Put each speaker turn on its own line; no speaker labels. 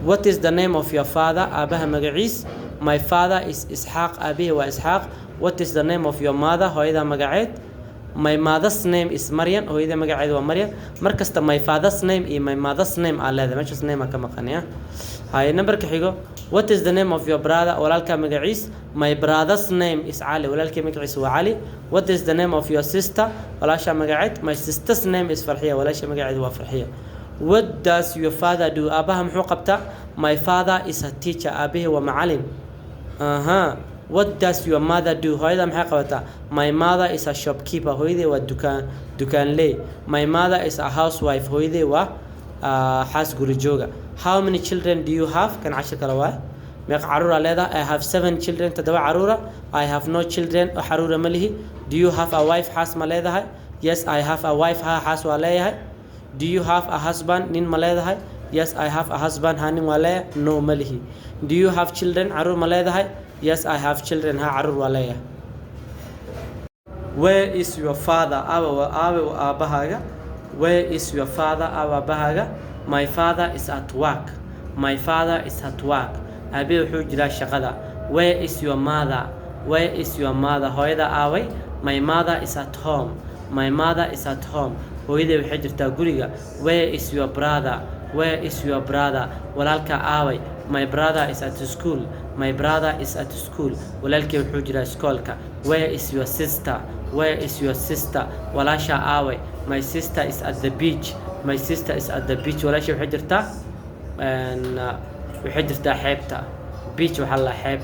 What is the name of your father? Aabaha magaciis. My father is Ishaq. Aabihi waa Ishaq. What is the name of your mother? Hooyada magaceed. My mother's name is Maryam. Hooyada magaceed waa Maryam. Markasta my father's name iyo my mother's name aa leedahay. Meeshaas name ka maqanaya. Hay numberka xigo. What is the name of your brother? Walaalka magaciis. My brother's name is Ali. Walaalkii magaciis waa Ali. What is the name of your sister? Walaasha magaceed. My sister's name is Farhiya. Walaasha magaceed waa Farhiya. What does your father do? Aabaha muxuu qabtaa? My father is a teacher. Aabihi waa macallin. What does your mother do? Hooyada maxay qabataa? My mother is a shopkeeper. Hooyadii waa dukaanley. My mother is a housewife. Hooyadii waa xaas guri jooga. How many children do you have? Kan cashir kale waa meeqa caruura leedahay? I have 7 children. 7 caruura. I have no children. Caruura ma lihi. Do you have a wife? Xaas ma leedahay? Yes, I have a wife. Xaas waa leeyahay. Do you have a husband? Nin ma leedahay? Yes, I have a husband. Nin waa leeyahay? No, ma lihi. Do you have children? Caruur ma leedahay? Yes, I have children. Caruur waa leeyahay. Where is your father? Aabahaaga. Where is your father? Aabahaaga. My father is at work. My father is at work. Abi wuxuu jiraa shaqada. Where is your mother? Where is your mother? Hooyada aaway. My mother is at home. My mother is at home. Hooyada waxay jirtaa guriga. Where is your brother? Where is your brother? Walaalka aaway. My brother is at school. My brother is at school. Walaalkii wuxuu jiraa iskoolka. Where is your sister? Where is your sister? Walaasha aaway. My sister is at the beach. My sister is at the beach. Walaasha waxay jirtaa xeebta. Beach waxaa la xeeb.